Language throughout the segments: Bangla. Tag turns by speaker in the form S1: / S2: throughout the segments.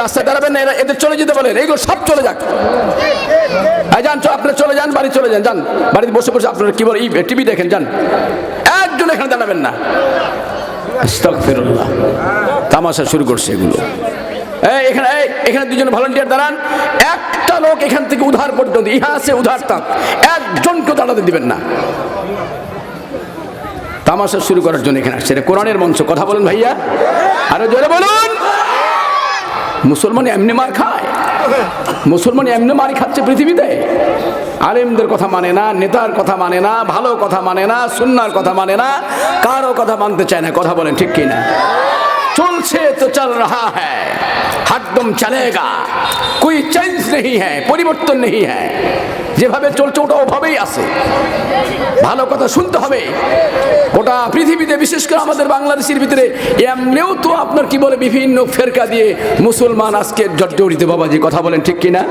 S1: রাস্তায় দাঁড়াবেন না, এদের চলে যেতে বলেন, এইগুলো সব চলে যাক। যান, আপনারা চলে যান, বাড়ি চলে যান, যান বাড়িতে বসে বসে আপনারা কি বলে টিভি দেখেন, যান, একজন এখানে দাঁড়াবেন না। আস্তাগফিরুল্লাহ, তামাশা শুরু করছে এগুলো। এখানে দুজন ভলান্টিয়ার দাঁড়ান, একটা লোক এখান থেকে উধার পর্যন্ত, ইহা আছে উধার তাক, একজনকে দাঁড়াতে দিবেন না। তামাশা শুরু করার জন্য এখানে আসছে, এটা কোরআনের মঞ্চ। কথা বলেন ভাইয়া, আরো জোরে বলুন। মুসলমান এমনি মার খায়, মুসলমান এমনি মারি খাচ্ছে পৃথিবীতে। আলেমদের কথা মানে না, নেতার কথা মানে না, ভালো কথা মানে না, সুন্নাহর কথা মানে না, কারো কথা মানতে চায় না। কথা বলেন ঠিক কিনা? চলছে তো চল রাহা হ্যায়, হরদম চলেগা, কোই চেঞ্জ নেই হ্যায়, পরিবর্তন নেই হ্যায়। যেভাবে চলছে ওটা ওভাবেই আছে। ভালো কথা শুনতে হবে। গোটা পৃথিবীতে, বিশেষ করে আমাদের বাংলাদেশের ভিতরে এমনিও তো আপনার কি বলে বিভিন্ন ফেরকা দিয়ে মুসলমান আজকে জর্জরিত বাবাজি। কথা বলেন ঠিক কিনা?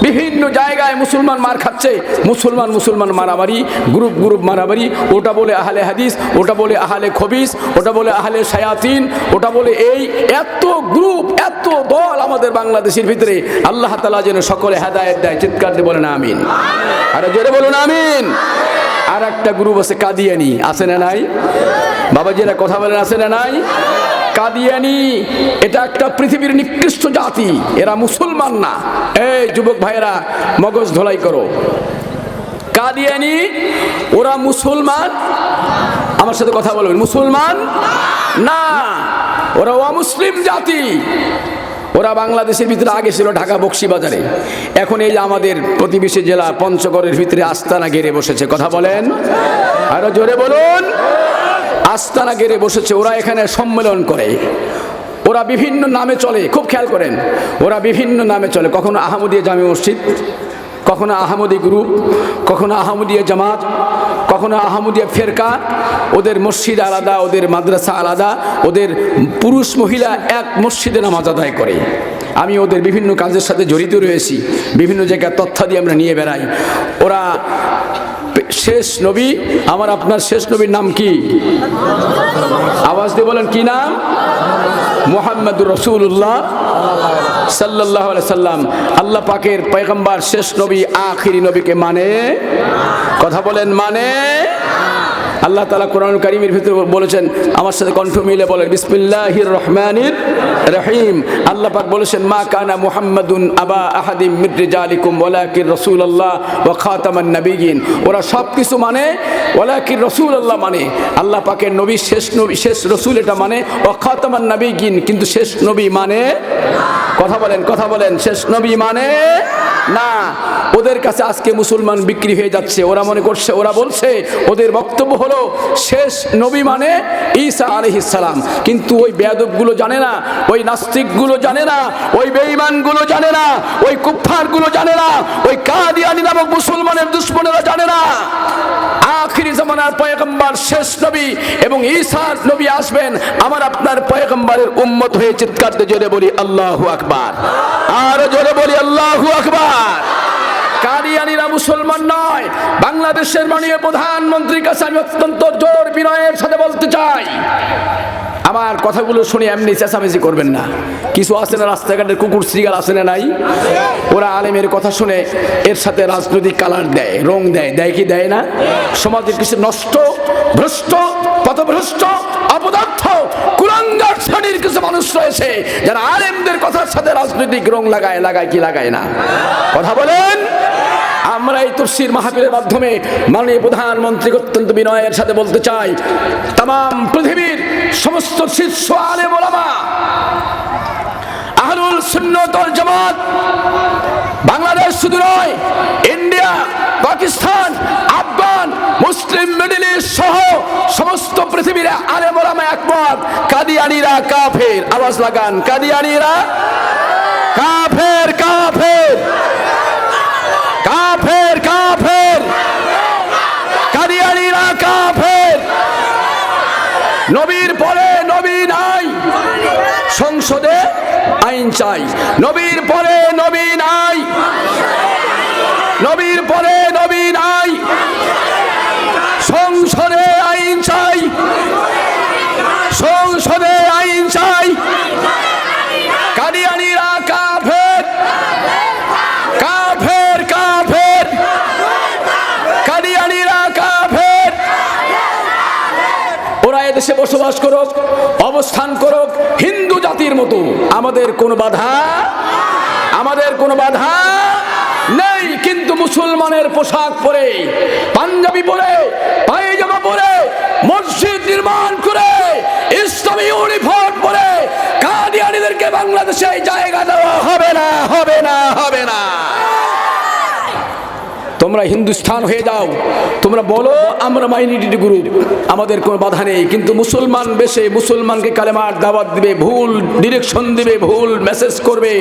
S1: বিভিন্ন জায়গায় মুসলমান মার খাচ্ছে, মুসলমান মারামারি, গ্রুপ মারামারি। ওটা বলে আহলে হাদিস, ওটা বলে আহলে খবিস, ওটা বলে আহলে শায়াতিন, ওটা বলে এই এত গ্রুপ, এত দল আমাদের বাংলাদেশের ভিতরে। আল্লাহ তাআলা যেন সকলে হেদায়েত দেয়। চিৎকার দিয়ে বলেন আমিন, আর জোরে বলুন আমিন। আর একটা গ্রুপ আছে কাদিয়ানি, আছে না নাই? বাবাজিরা কথা বলেন, আছে না নাই? কাদিয়ানি এটা একটা পৃথিবীর নিকৃষ্ট জাতি, এরা মুসলমান না। এই যুবক ভাইয়েরা মগজ ধোলাই করো। কাদিয়ানি ওরা মুসলমান, আমার সাথে কথা বলবেন, মুসলমান না, ওরা অমুসলিম জাতি। ওরা বাংলাদেশের ভিতরে আগে ছিল ঢাকা বকশীবাজারে, এখন এই যে আমাদের প্রতিবেশী জেলা পঞ্চগড়ের ভিতরে আস্তানা গেড়ে বসেছে। কথা বলেন, আরো জোরে বলুন। আস্তানা গেড়ে বসেছে, ওরা এখানে সম্মেলন করে, ওরা বিভিন্ন নামে চলে। খুব খেয়াল করেন, ওরা বিভিন্ন নামে চলে। কখনো আহমদিয়া জামি মসজিদ, কখনো আহমদি গ্রুপ, কখনো আহমদিয়া জামাত, কখনো আহমদিয়া ফেরকা। ওদের মসজিদ আলাদা, ওদের মাদ্রাসা আলাদা, ওদের পুরুষ মহিলা এক মসজিদে নামাজ আদায় করে। আমি ওদের বিভিন্ন কাজের সাথে জড়িত রয়েছি, বিভিন্ন জায়গায় তথ্যাদি আমরা নিয়ে বেড়াই। ওরা শেষ নবী, আমার আপনার শেষ নবীর নাম কি? আওয়াজ দিয়ে বলেন, কি নাম? মুহাম্মদুর রাসূলুল্লাহ সাল্লাল্লাহু আলাইহি সাল্লাম। আল্লাহ পাকের পয়গম্বর শেষ নবী, আখিরি নবীকে মানে? কথা বলেন, মানে? আল্লাহ তাআলা কোরআনুল কারীমের ভিতরে বলেছেন, আমার সাথে কণ্ঠ মিলে বলেন, বিসমিল্লাহির রহমানির রহিম। আল্লাহ পাক বলেছেন, মা কানা মুহাম্মাদুন আবা আহাদিম মির রিজালিকুম ওয়ালাকিন রাসূলুল্লাহ ওয়া খাতামান নাবিয়িন। ওরা সব কিছু মানে, ওয়ালাকিন রাসূলুল্লাহ মানে আল্লাহ পাকের নবী, শেষ নবী, শেষ রাসূল এটা মানে, ওয়া খাতামান নাবিয়িন কিন্তু শেষ নবী মানে? কথা বলেন, কথা বলেন, শেষ নবী মানে না। ওদের কাছে আজকে মুসলমান বিক্রি হয়ে যাচ্ছে। ওরা মনে করছে, ওরা বলছে, ওদের বক্তব্য হলো শেষ নবী মানে ঈসা আলাইহিস সালাম। কিন্তু ওই বেয়াদবগুলো জানে না, ওই নাস্তিকগুলো জানে না, ওই বেঈমানগুলো জানে না, ওই কুফফারগুলো জানে না, ওই কাদিয়ানী নামক মুসলমানের দুশমনেরা জানে না আখিরি জামানার পয়গম্বর শেষ নবী এবং ঈসা নবী আসবেন আমার আপনার পয়গম্বরের উম্মত হয়ে। চিৎকার দিয়ে জোরে বলি আল্লাহু আকবার, আর জোরে বলি আল্লাহু আকবার। কাদিয়ানীরা মুসলমান নয়। বাংলাদেশের মাননীয় প্রধানমন্ত্রীর কাছে আমি অত্যন্ত জোর বিনয়ের সাথে বলতে চাই, আমার কথাগুলো শুনে এমনি চেঁচামেচি করবেন না। কিছু আছে না রাস্তাঘাটের কুকুর শ্রীগাল, আছে না নাই? ওরা আলেমের কথা শুনে এর সাথে রাজনৈতিক কালার দেয়, রং দেয়, দেয় কি দেয় না? সমাজের কিছু নষ্ট, ভ্রষ্ট, পথভ্রষ্ট, অপদার্থ, কুলাঙ্গার শ্রেণীর কিছু মানুষ রয়েছে যারা আলেমদের কথার সাথে রাজনৈতিক রং লাগায়, লাগায় কি লাগায় না? কথা বলেন। আমরা এই তফসির মাহফিলের মাধ্যমে মাননীয় প্রধানমন্ত্রী অত্যন্ত বিনয়ের সাথে বলতে চাই, তাম পৃথিবীর সমস্ত শীর্ষ আলেম ওলামা, আহলুল সুন্নাত ওয়াল জামাত, বাংলাদেশ শুধু নয়, ইন্ডিয়া, পাকিস্তান, আফগান, মুসলিম মিডল ইস্ট সহ সমস্ত পৃথিবীর আলেম ওলামা একমত, কাদিয়ানীরা কাফের। আওয়াজ লাগান, কাদিয়ানীরা কাফের, কাফের, কাফের, কাফের, কাদিয়ানীরা কাফের। নবীর পরে নবী নাই, সংসদে আইন চাই। নবীর পরে নবী নাই, নবীর পরে নবী নাই, সংসদে আইন চাই, সংসদে আইন চাই। বসবাস করুক, অবস্থান করুক হিন্দু জাতির মতো। আমাদের কোনো বাধা নেই। কিন্তু মুসলমানের পোশাক পরে, পাঞ্জাবি পরে, পায়জামা পরে, মসজিদ নির্মাণ করে, ইসলামী ইউনিফর্ম পরে কাদিয়ানীদেরকে বাংলাদেশে জায়গা দেওয়া হবে না। তোমরা হিন্দুস্তান হয়ে যাও, তোমরা বলো আমরা মাইনরিটি গ্রুপ, আমাদের কোনো বাধা নেই। কিন্তু মুসলমান বেশে মুসলমানকে কালেমার দাওয়াত দিবে, ভুল ডিরেকশন দিবে, ভুল মেসেজ করবে,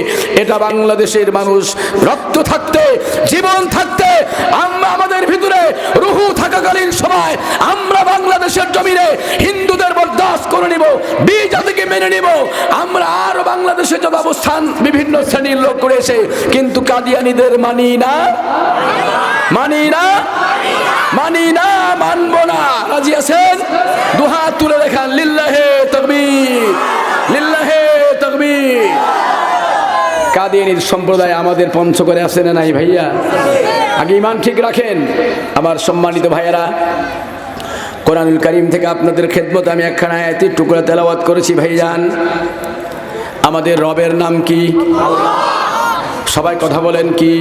S1: এটা বাংলাদেশের মানুষ রক্ত থাকতে, জীবন থাকতে, আমরা আমাদের ভিতরে রুহু থাকাকালীন সময় আমরা বাংলাদেশের জমিনে হিন্দুদের বরদাস্ত করে নিব, বিজাতিকে মেনে নিব। আমরা আরো বাংলাদেশে যত অবস্থান বিভিন্ন শ্রেণীর লোক করেছে, কিন্তু কাদিয়ানীদের মানি না, মানব না। রাজি আছেন? দুহাত তুলে দেখান, লিল্লাহে তাকবীর, লিল্লাহে তাকবীর। কাদিয়ানীর সম্প্রদায় আমাদের পঞ্চগড়ে আছে না নাই ভাইয়া? আগে ঈমান ঠিক রাখেন। আমার সম্মানিত ভাইয়েরা, কোরআনুল কারীম থেকে আপনাদের খেদমত আমি একখানা আয়াতের টুকরা তেলাওয়াত করেছি। ভাইজান, আমাদের রবের নাম কি? সবাই কথা বলেন কি?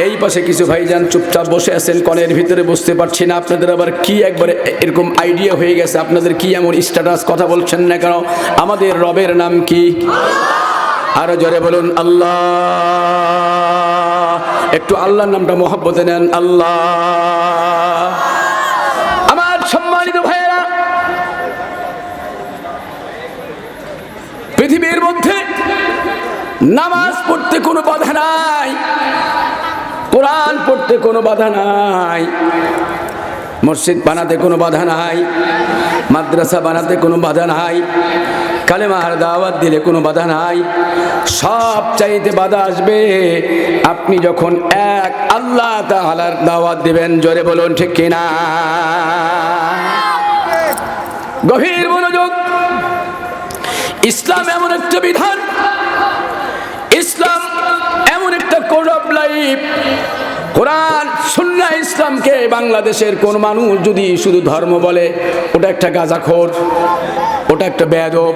S1: এই পাশে কিছু ভাইজান চুপচাপ বসে আছেন, কনের ভিতরে বুঝতে পারছি না আপনাদের আবার কি একবারে এরকম আইডিয়া হয়ে গেছে, আপনাদের কি এমন স্ট্যাটাস, কথা বলছেন না কেন? আমাদের রবের নাম কি? আরো জোরে বলুন আল্লাহ। একটু আল্লাহর নামটা মহব্বতে নেন, আল্লাহ। আমার সম্মানিত ভাইয়েরা, পৃথিবীর মধ্যে নামাজ পড়তে কোনো বাধা নাই, কোরআন পড়তে কোনো বাধা নাই, মসজিদ বানাতে কোনো বাধা নাই, মাদ্রাসা বানাতে কোনো বাধা নাই, কালেমার দাওয়াত দিলে কোনো বাধা নাই। সব চাইতে বাধা আসবে আপনি যখন এক আল্লাহ তাআলার দাওয়াত দিবেন। জোরে বলুন ঠিক কিনা? গভীর মনোযোগ। ইসলাম এমন একটা বিধান, ইসলাম এমন একটা কোড অফ লাইফ। কোরআন সুন্নাহ ইসলামকে বাংলাদেশের কোন মানুষ যদি শুধু ধর্ম বলে, ওটা একটা গাঁজাখোর, ওটা একটা বেয়াদব,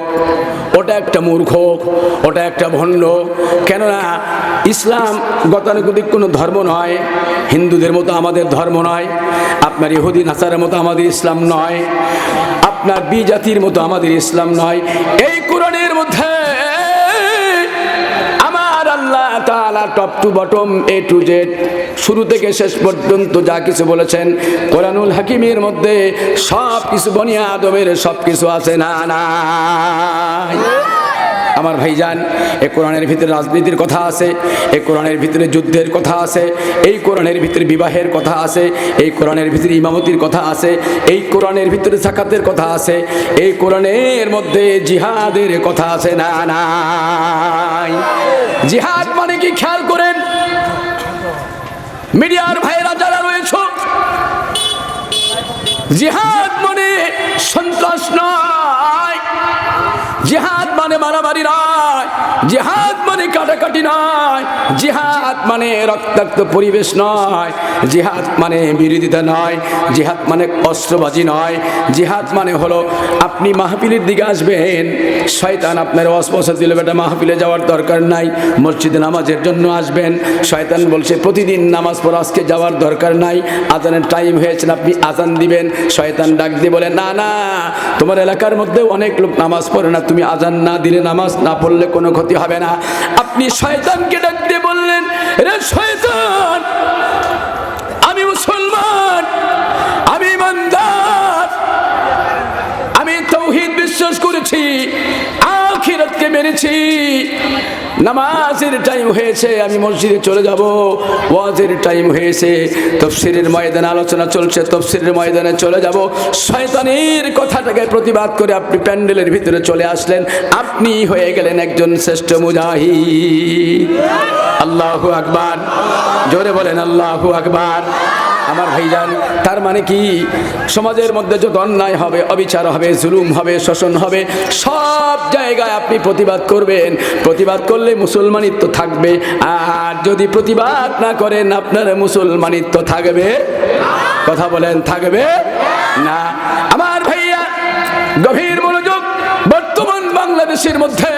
S1: ওটা একটা মূর্খ, ওটা একটা ভণ্ড। কেননা ইসলাম গতানুগতিক কোনো ধর্ম নয়, হিন্দুদের মতো আমাদের ধর্ম নয়, আপনার ইহুদি নাসারের মতো আমাদের ইসলাম নয়, আপনার বিজাতির মতো আমাদের ইসলাম নয়। এই কোরআনের মধ্যে আল্লাহ তাআলা top to bottom, A to Z, শুরু থেকে শেষ পর্যন্ত যা কিছু বলেছেন কোরআনুল হাকিমের মধ্যে সব কিছু, বনি আদমের সব কিছু আছে না নাই? আমার ভাইজান, এই কোরআনের ভিতরে রাজনীতির কথা আছে, এই কোরআনের ভিতরে যুদ্ধের কথা আছে, এই কোরআনের ভিতরে বিবাহের কথা আছে, এই কোরআনের ভিতরে ইমামতির কথা আছে, এই কোরআনের ভিতরে যাকাতের কথা আছে, এই কোরআনের মধ্যে জিহাদের কথা আছে না নাই? জিহাদ মানে কি খেয়াল করেন, মিডিয়ার ভাইরা যারা রয়েছে, জিহাদ মানে সন্ত্রাস নয়, জিহাদ মানে মারামারি নয়, জিহাদ মানে কাটাকাটি নয়, জিহাদ মানে রক্তাক্ত পরিবেশ নয়, জিহাদ মানে বিরোধিতা নয়, জিহাদ মানে অস্ত্রবাজি নয়। জিহাদ মানে হলো আপনি মাহফিলের দিকে আসবেন, শয়তান আপনার অস্পষ্ট দিলে বেটা মাহফিলে যাওয়ার দরকার নাই, মসজিদে নামাজের জন্য আসবেন। শয়তান বলছে প্রতিদিন নামাজ পড়া, আজকে যাওয়ার দরকার নাই, আজানের টাইম হয়েছে, আপনি আজান দিবেন। শয়তান ডাক দিয়ে বলে না না, তোমার এলাকার মধ্যে অনেক লোক নামাজ পড়ে না, তুমি আজান না দিলে, নামাজ না পড়লে কোনো ক্ষতি হবে না। আপনি শয়তানকে ডাক দিয়ে বললেন, রে শয়তান, আমি মুসলমান, আমি ইমানদার, আমি তাওহীদ বিশ্বাস করেছি, আখিরাতকে মেনেছি, নামাজের টাইম হয়েছে, আমি মসজিদে চলে যাব, ওয়াজের টাইম হয়েছে, তাফসীরের ময়দানে আলোচনা চলছে, তাফসীরের ময়দানে চলে যাব। শয়তানের কথাটাকে প্রতিবাদ করে আপনি প্যান্ডেলের ভিতরে চলে আসলেন, আপনি হয়ে গেলেন একজন শ্রেষ্ঠ মুজাহিদ। আল্লাহু আকবার, জোরে বলেন আল্লাহু আকবার। আমার ভাইজান, তার মানে কি, সমাজের মধ্যে যত অন্যায় হবে, অবিচার হবে, জুলুম হবে, শোষণ হবে, সব জায়গায় আপনি প্রতিবাদ করবেন। প্রতিবাদ করলে মুসলমানিত্ব থাকবে, আর যদি প্রতিবাদ না করেন আপনার মুসলমানিত্ব থাকবে? কথা বলেন, থাকবে না। আমার ভাইয়া, গভীর মনোযোগ। বর্তমান বাংলাদেশের মধ্যে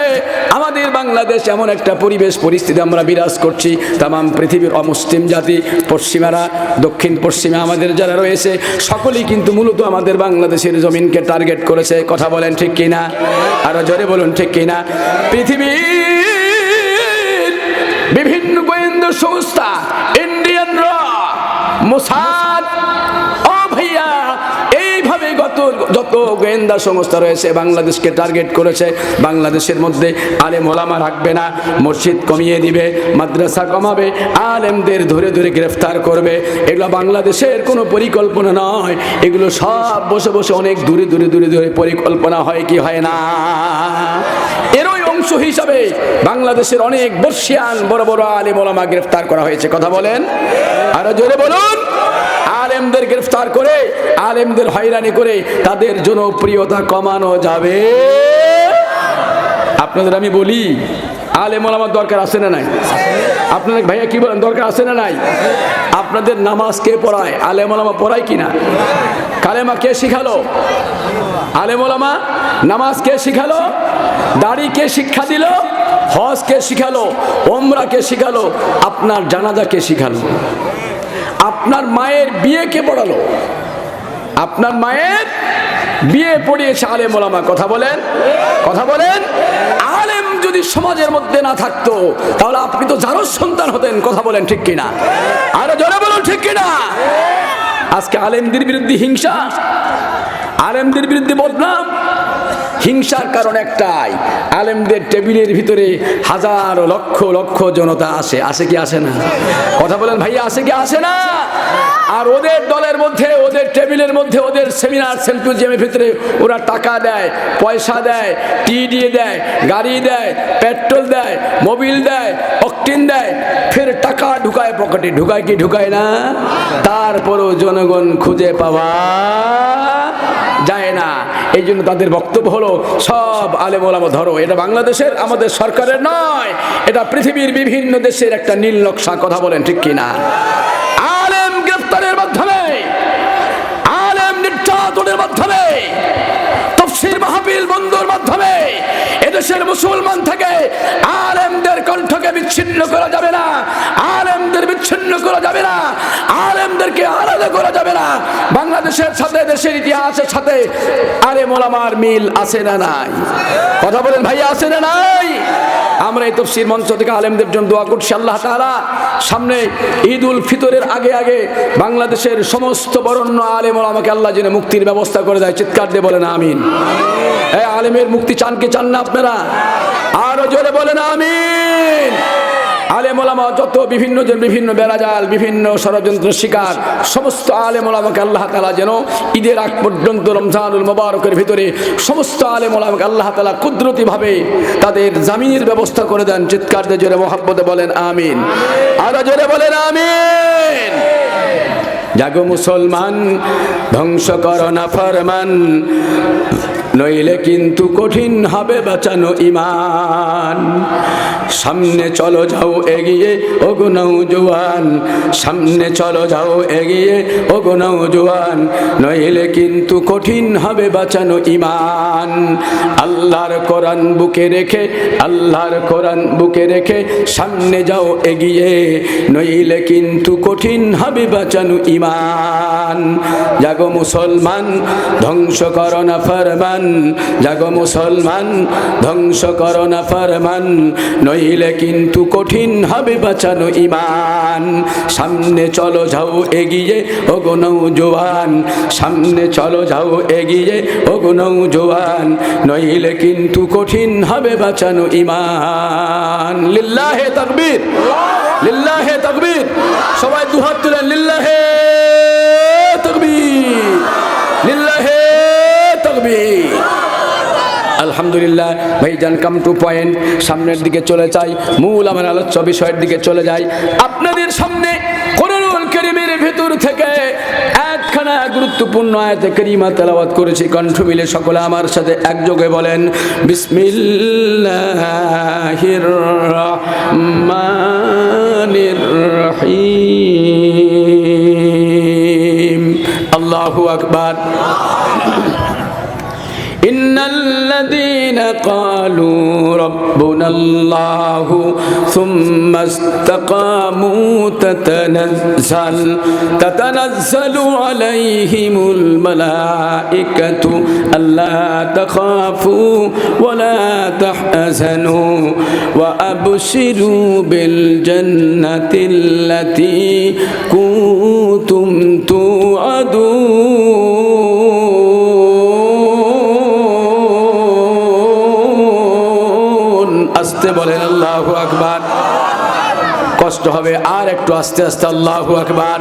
S1: আমাদের বাংলাদেশ এমন একটা পরিবেশ পরিস্থিতি আমরা বিরাজ করছি, তামাম পৃথিবীর অমুসলিম জাতি, পশ্চিমারা, দক্ষিণ পশ্চিমে আমাদের যারা রয়েছে সকলেই কিন্তু মূলত আমাদের বাংলাদেশের জমিনকে টার্গেট করেছে। কথা বলেন ঠিক কিনা? আরো জোরে বলুন ঠিক কিনা? পৃথিবীর বিভিন্ন গোয়েন্দা সংস্থা, ইন্ডিয়ান র, মোসাদ, ও ভাইয়া, এইভাবে যত গোয়েন্দা সংস্থা রয়েছে বাংলাদেশকে টার্গেট করেছে। বাংলাদেশের মধ্যে আলেম ওলামা রাখবে না, মসজিদ কমিয়ে দিবে, মাদ্রাসা কমাবে, আলেমদের ধরে ধরে গ্রেফতার করবে। এগুলো বাংলাদেশের কোনো পরিকল্পনা নয়, এগুলো সব বসে বসে অনেক দূরে দূরে দূরে দূরে পরিকল্পনা হয় কি হয় না। এরই অংশ হিসাবে বাংলাদেশের অনেক বর্ষিয়ান বড় বড় আলেম ওলামা গ্রেফতার করা হয়েছে। কথা বলেন, আরো জোরে বলুন। আলেমদের গ্রেফতার করে, আলেমদের হয়রানি করে তাদের জনপ্রিয়তা কমানো যাবে? আপনাদের আমি বলি, আলেম ওলামার দরকার আছে না নাই? আপনাদের ভাইয়া কি বলেন, দরকার আছে না নাই? আপনাদের নামাজ কে পড়ায়? আলেম ওলামা পড়ায় কিনা? কালেমা কে শিখালো? আলেম ওলামা। নামাজ কে শিখালো? দাড়ি কে শিক্ষা দিল? হজ কে শিখালো? ওমরা কে শিখালো? আপনার জানাজা কে শিখালো? আপনার মায়ের বিয়ে কে পড়ালো? আপনার মায়ের বিয়ে পড়িয়েছে আলেম ওলামা। কথা বলেন, কথা বলেন। আলেম যদি সমাজের মধ্যে না থাকতো তাহলে আপনি তো যারও সন্তান হতেন। কথা বলেন ঠিক কিনা? আরো জোরে বলুন ঠিক কিনা? আজকে আলেমদের বিরুদ্ধে হিংসা, আলেমদের বিরুদ্ধে বদনাম। হিংসার কারণ একটাই, আলেমদের টেবিলের ভিতরে হাজার লক্ষ লক্ষ জনতা আসে। আসে কি আসে না? কথা বলেন ভাইয়া, আসে কি আসে না? আর ওদের দলের মধ্যে, ওদের টেবিলের মধ্যে, ওদের সেমিনার সিম্পোজিয়ামের ভিতরে ওরা টাকা দেয়, পয়সা দেয়, টি দিয়ে দেয়, গাড়ি দেয়, পেট্রোল দেয়, মোবিল দেয়, অকটিন দেয়, ফের টাকা ঢুকায় পকেটে। ঢুকায় কি ঢুকায় না? তারপরও জনগণ খুঁজে পাওয়া যায় না। এই জন্য তাদের বক্তব্য হলো সব আলেম ওলামা ধরো। এটা বাংলাদেশের, আমাদের সরকারের নয়, এটা পৃথিবীর বিভিন্ন দেশের একটা নীল নকশা। কথা বলেন ঠিক কিনা? আলেম গ্রেফতারের মাধ্যমে, আলেম নির্যাতনের মাধ্যমে, তাফসীর মাহফিল বন্ধের মাধ্যমে এদেশের মুসলমান থেকে আলেমদের কণ্ঠকে বিচ্ছিন্ন করা যাবে না, আলেমদের বিচ্ছিন্ন করা যাবে না, আলেমদেরকে আলাদা করা যাবে না। বাংলাদেশের সাথে, দেশের ইতিহাসের সাথে আলেম ওলামার মিল আছে না নাই? কথা বলেন ভাই, আছে না নাই? আমরা এই তাফসীর মঞ্চ থেকে আলেমদের জন্য দোয়া করছি। আল্লাহ তাআলা সামনে ঈদ উল ফিতরের আগে আগে বাংলাদেশের সমস্ত বরেণ্য আলেম ওলামাকে আল্লাহ যেন মুক্তির ব্যবস্থা করে দেয়। চিৎকার দিয়ে বলেন আমিন। এই আলেমের মুক্তি চান কি চান না আপনারা? আরো জোরে বলেন আমিন। আলেম ওলামা যত বিভিন্ন জন বিভিন্ন বেড়াজাল, বিভিন্ন ষড়যন্ত্র শিকার, সমস্ত আলেম ওলামাকে আল্লাহ তাআলা যেন ঈদের আগ পর্যন্ত, রমজানুল মুবারকের ভিতরে সমস্ত আলেম ওলামাকে আল্লাহ তাআলা কুদরতিভাবে তাদের জামিনের ব্যবস্থা করে দেন। চিৎকার দিয়ে জোরে মহব্বতে বলেন আমিন। আরো জোরে বলেন আমিন। জাগো মুসলমান, ধ্বংস করো না ফরমান, নইলে কিন্তু কঠিন হবে বাঁচানো ঈমান। সামনে চলো যাও এগিয়ে ওগো নওজোয়ান, সামনে চলো যাও এগিয়ে ওগো নওজোয়ান, নইলে কিন্তু কঠিন হবে বাঁচানো ঈমান। আল্লাহর কোরআন বুকে রেখে, আল্লাহর কোরআন বুকে রেখে সামনে যাও এগিয়ে, নইলে কিন্তু কঠিন হবে বাঁচানো ঈমান। জাগো মুসলমান, ধ্বংস করো না ফরমান, জাগো মুসলমান, ধ্বংস করো না ফরমান, নইলে কিন্তু কঠিন হবে বাঁচানো ঈমান। সামনে চলো যাও এগিয়ে ওগো নওজোয়ান, সামনে চলো যাও এগিয়ে ওগো নওজোয়ান, নইলে কিন্তু কঠিন হবে বাঁচানো ঈমান। লিল্লাহে তাকবীর, লিল্লাহে তাকবীর। সবাই দুহাত তুলেন, লিল্লাহে তাকবীর, লিল্লাহে তাকবীর। আলহামদুলিল্লাহ ভাইজান, কাম টু পয়েন্ট, সামনের দিকে চলে যাই, মূল আমার আলোচ্য বিষয়ের দিকে চলে যাই। আপনাদের সামনে কোরআনুল কারীমের ভেতর থেকে একখানা গুরুত্বপূর্ণ আয়াতে কারিমা তেলাওয়াত করেছি। কণ্ঠ মিলে সকলে আমার সাথে একযোগে বলেন, বিসমিল্লাহির রহমানির রহিম। আল্লাহু আকবার। ইন্নাল্লাযীনা ক্বালু রাব্বুনাল্লাহু সুম্মা ইসতাকামু তাতানাজ্জালু আলাইহিমুল মালাইকাতু আল্লা তাখাফু ওয়া লা তাহজানু ওয়া আবশিরু বিল জান্নাতিল্লাতী কুনতুম তুআদুন। আস্তে বলেন আল্লাহু আকবার। কষ্ট হবে, আর একটু আস্তে আস্তে আল্লাহু আকবার।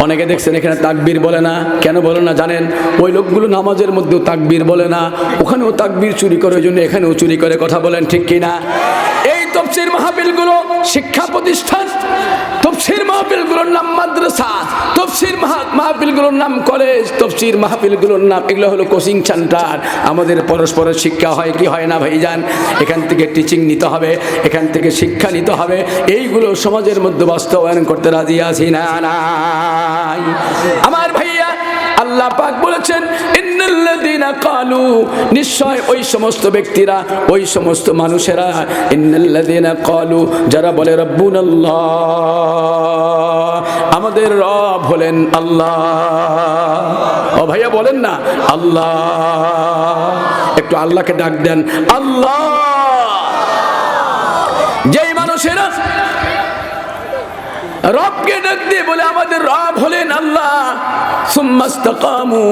S1: অনেকে দেখছেন এখানে তাকবীর বলে না, কেন বলে না জানেন? ওই লোকগুলো নামাজের মধ্যেও তাকবীর বলে না, ওখানেও তাকবীর চুরি করে, ওই জন্য এখানেও চুরি করে। কথা বলেন ঠিক কিনা? এই তাফসীর মাহফিলগুলো শিক্ষা প্রতিষ্ঠান, তাফসীর মাহফিলগুলোর নাম মাদ্রাসা, তাফসীর মাহফিলগুলোর নাম কলেজ, তাফসীর মাহফিলগুলোর নাম এগুলো হলো কোচিং সেন্টার। আমাদের পরস্পরের শিক্ষা হয় কি হয় না ভাইজান? এখান থেকে টিচিং নিতে হবে, এখান থেকে শিক্ষা নিতে হবে। এইগুলো সমাজের মধ্যে বাস্তবায়ন করতে রাজি আছি না? নাই। আমার ভাইয়া, আল্লাহ পাক বলেছেন ইন্নাল্লাযীনা ক্বালু, নিশ্চয় ওই সমস্ত ব্যক্তিরা, ওই সমস্ত মানুষেরা, ইন্নাল্লাযীনা ক্বালু, যারা বলে রাব্বুনাল্লাহ, আমাদের রব হলেন আল্লাহ। ও ভাইয়া বলেন না আল্লাহ, একটু আল্লাহকে ডাক দেন আল্লাহ। যেই মানুষেরা রবকে ডাক দিয়ে বলে আমাদের রব হলেন আল্লাহ, সুম্মা ইসতাকামু,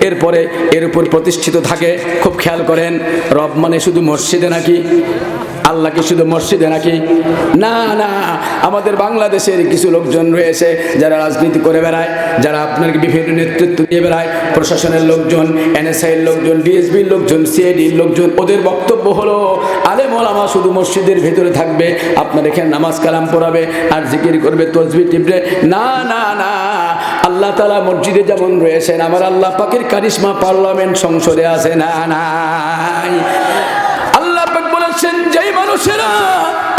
S1: এরপরে এর উপর প্রতিষ্ঠিত থাকে। খুব খেয়াল করেন, রব মানে শুধু মসজিদে নাকি? আল্লাহ কি শুধু মসজিদে নাকি? না না, আমাদের বাংলাদেশের কিছু লোকজন রয়েছে যারা রাজনীতি করে বেড়ায়, যারা আপনাকে বিভিন্ন নেতৃত্ব দিয়ে বেড়ায়, প্রশাসনের লোকজন, এনএসআইয়ের লোকজন, ডিএসবির লোকজন, সিআইডির লোকজন। ওদের বক্তব্য হলো আলেম ওলামা শুধু মসজিদের ভেতরে থাকবে, আপনার এখানে নামাজ কালাম পড়াবে আর জিকির করবে, তসবিহ টিপবে। না না না, আল্লাহ তাআলা মসজিদে যেমন রয়েছেন, আমার আল্লাহ পাকের কারিশমা পার্লামেন্ট সংসদে আছে না? নাই। আল্লাহ পাক বলেছেন যেই মানুষেরা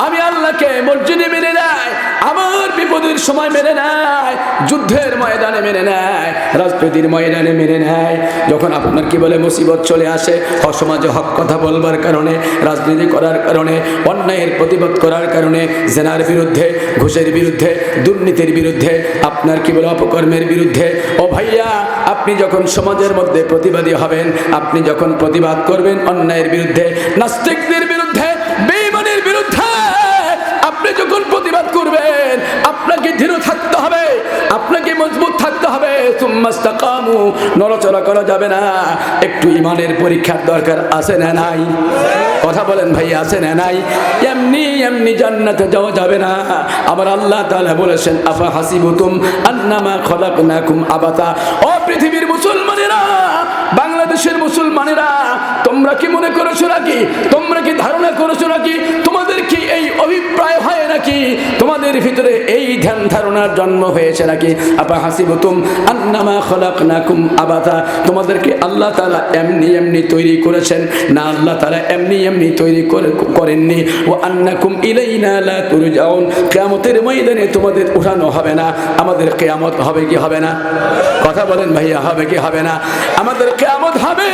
S1: আমি আল্লাহকে মসজিদে মেনে নেয়, আমার বিপদের সময় মেনে নেয়, যুদ্ধের ময়দানে মেনে নেয়, রাজনীতির ময়দানে মেনে নেয়, যখন আপনার কি বলে মুসিবত চলে আসে, সমাজে হক কথা বলবার কারণে, রাজনীতি করার কারণে, অন্যায়ের প্রতিবাদ করার কারণে, জেনার বিরুদ্ধে, ঘুষের বিরুদ্ধে, দুর্নীতির বিরুদ্ধে, আপনার কি বলে অপকর্মের বিরুদ্ধে, ও ভাইয়া আপনি যখন সমাজের মধ্যে প্রতিবাদী হবেন, আপনি যখন প্রতিবাদ করবেন অন্যায়ের বিরুদ্ধে, নাস্তিকদের বিরুদ্ধে, বেঈমানের বিরুদ্ধে, আপনি যখন প্রতিবাদ করবেন, আপনাকে দৃঢ় থাকতে হবে, আপনাকে মজবুত থাকতে হবে। সুম্মা ইসতাকামু, নড়াচড়া করা যাবে না। একটু ইমানের পরীক্ষার দরকার আছে না নাই? কথা বলেন ভাই, আছে না নাই? এমনি এমনি জান্নাতে যাওয়া যাবে না। আমার আল্লাহ তাআলা বলেছেন আফা হাসিবতুম আন্নামা খলাকনাকুম আবাতা। ও পৃথিবীর মুসলমানেরা, বাংলাদেশের মুসলমানেরা, তোমরা কি মনে করেছো নাকি, তোমরা কি ধারণা করেছো নাকি, তোমাদের কি এই অভিপ্রায় হয় নাকি, তোমাদের ভিতরে এই ধ্যান ধারণার জন্ম হয়েছে নাকি? আফা হাসিবতুম আন্নামা খলাকনাকুম আবাতা, তোমাদেরকে আল্লাহ তাআলা এমনি এমনি তৈরি করেছেন না? আল্লাহ তাআলা এমনি এমনি তৈরি করেননি। ওয়া আন্নাকুম ইলাইনা লা তুরজাউন, কিয়ামতের ময়দানে তোমাদের উঠানো হবে না। আমাদের কিয়ামত হবে কি হবে না? কথা বলেন ভাইয়া, হবে কি হবে না? আমাদের কিয়ামত হবে,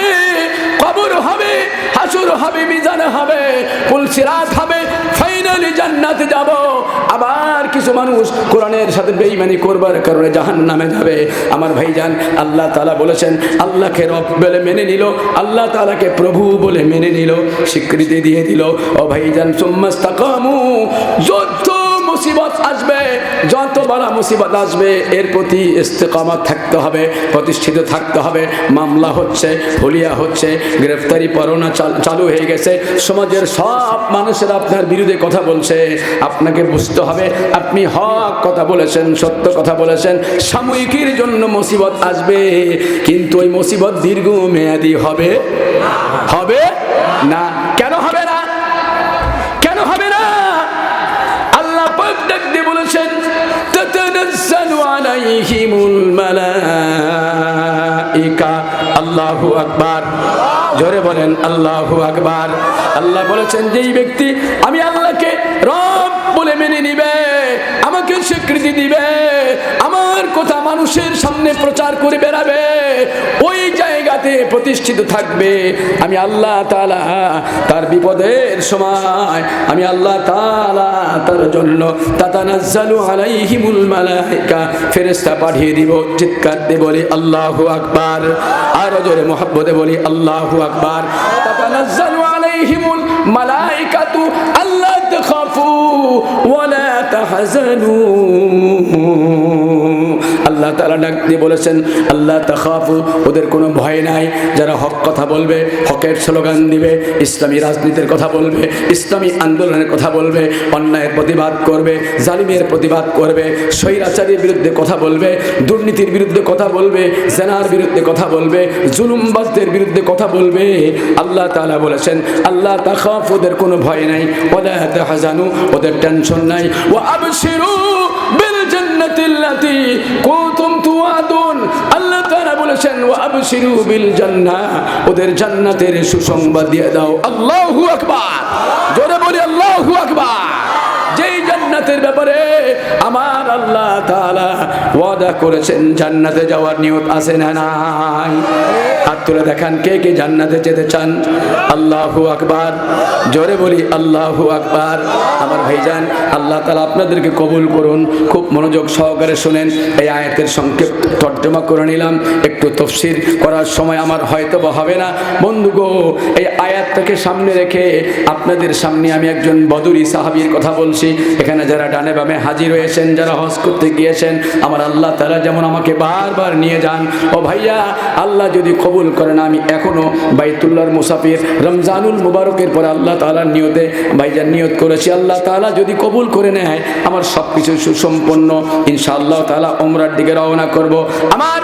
S1: কবর হবে, হাসর হবে, মিজান হবে, পুলসিরাত হবে, ফাইনালি জান্নাতে যাব। আবার কিছু মানুষ কোরআনের সাথে বেঈমানি করবার কারণে জাহান্নামে যাবে। আমার ভাইজান, আল্লাহ তাআলা বলেছেন, আল্লাহকে রব বলে মেনে নিল, আল্লাহ তাআলাকে প্রভু বলে মেনে নিল, স্বীকৃতি দিয়ে দিল। ও ভাইজান, সুম্মা ইসতাকামু, যত মুসিবত আসবে, যত বড় মুসিবত আসবে, এর প্রতি ইস্তেকামত থাকতে হবে, প্রতিষ্ঠিত থাকতে হবে। মামলা হচ্ছে, হুলিয়া হচ্ছে, গ্রেফতারি পরোয়ানা চালু হয়ে গেছে, সমাজের সব মানুষেরা আপনার বিরুদ্ধে কথা বলছে, আপনাকে বুঝতে হবে আপনি হক কথা বলেছেন, সত্য কথা বলেছেন। সাময়িকের জন্য মুসিবত আসবে, কিন্তু ওই মুসিবত দীর্ঘমেয়াদী হবে হবে না। কেন হবে না? কেন হবে না? আল্লাহ পাক ডাক দিয়ে বলেছেন তাতানাজ্জালু আলাইহিমুল মালাইকা। আল্লাহু আকবার, জোরে বলেন আল্লাহু আকবার। আল্লাহ বলেছেন যেই ব্যক্তি আমি আল্লাহকে রব বলে মেনে নিবে, আমাকে স্বীকৃতি দিবে, আমার কথা মানুষের সামনে প্রচার করে বেড়াবে, ওই জায়গাতে প্রতিষ্ঠিত থাকবে। আমি আল্লাহ তাআলা তার বিপদের সময় আমি আল্লাহ তাআলা তার জন্য তাতানাজ্জালু আলাইহিমুল মালাইকা, ফেরেশতা পাঠিয়ে দিব। চিৎকার দিয়ে বলি আল্লাহু আকবার, আর জোরে মুহাব্বতে বলি আল্লাহু আকবার। তাতানাজ্জালু আলাইহিমুল মালাইকাতু আল্লা তাখাফু ওয়া লা তাহজানু। আল্লাহ তাআলা ডাক দিয়ে বলেছেন আল্লাহ তাখাফু, ওদের কোনো ভয় নাই, যারা হক কথা বলবে, হকের স্লোগান দিবে, ইসলামী রাজনীতির কথা বলবে, ইসলামী আন্দোলনের কথা বলবে, অন্যায়ের প্রতিবাদ করবে, জালিমের প্রতিবাদ করবে, স্বৈরাচারীর বিরুদ্ধে কথা বলবে, দুর্নীতির বিরুদ্ধে কথা বলবে, জেনার বিরুদ্ধে কথা বলবে, জুলুমবাজদের বিরুদ্ধে কথা বলবে। আল্লাহ তাআলা বলেছেন আল্লাহ তাখাফু, ওদের কোনো ভয় নাই, ওয়ালা তাহজানু, ওদের টেনশন নাই, ওয়া আবশিরু বিল জান্নাতিল্লাতী কুনতুম তুআদুন। আল্লাহ তাআলা বলেছেন ওয়া আবশিরু বিল জান্নাহ, ওদের জান্নাতের সুসংবাদ দিয়ে দাও। আল্লাহু আকবার, জোরে বলি আল্লাহু আকবার। যেই জান্নাতের ব্যাপারে আমার আল্লাহ তাআলা ওয়াদা করেছেন, জান্নাতে যাওয়ার নিয়ত আছে না নাই? হাত তুলে দেখান কে কে জান্নাতে যেতে চান। আল্লাহু আকবার, জোরে বলি আল্লাহু আকবার। আমার ভাইজান, আল্লাহ তাআলা আপনাদেরকে কবুল করুন। খুব মনোযোগ সহকারে শুনেন। এই আয়াতের সংক্ষেপ তর্জমা করে নিলাম, একটু তাফসীর করার সময় আমার হয়তো বা হবে না। বন্ধুগো, এই আয়াতটাকে সামনে রেখে আপনাদের সামনে আমি একজন বদরি সাহাবীর কথা বলছি। এখানে যারা ডানে বামে হাজির হয়েছেন, যারা হজ করতে গিয়েছেন, আমার আল্লাহ তাআলা যেমন আমাকে বারবার নিয়ে যান। ও ভাইয়া, আল্লাহ যদি কবুল করেন, আমি এখনো বাইতুল্লাহর মুসাফির, রমজানুল মুবারকের পরে আল্লাহ তাআলার নিয়তে ভাইজান নিয়ত করেছি, আল্লাহ তাআলা যদি কবুল করে নেয় আমার সবকিছু সুসম্পন্ন, ইনশাআল্লাহ তাআলা উমরার দিকে রওনা করব। আমার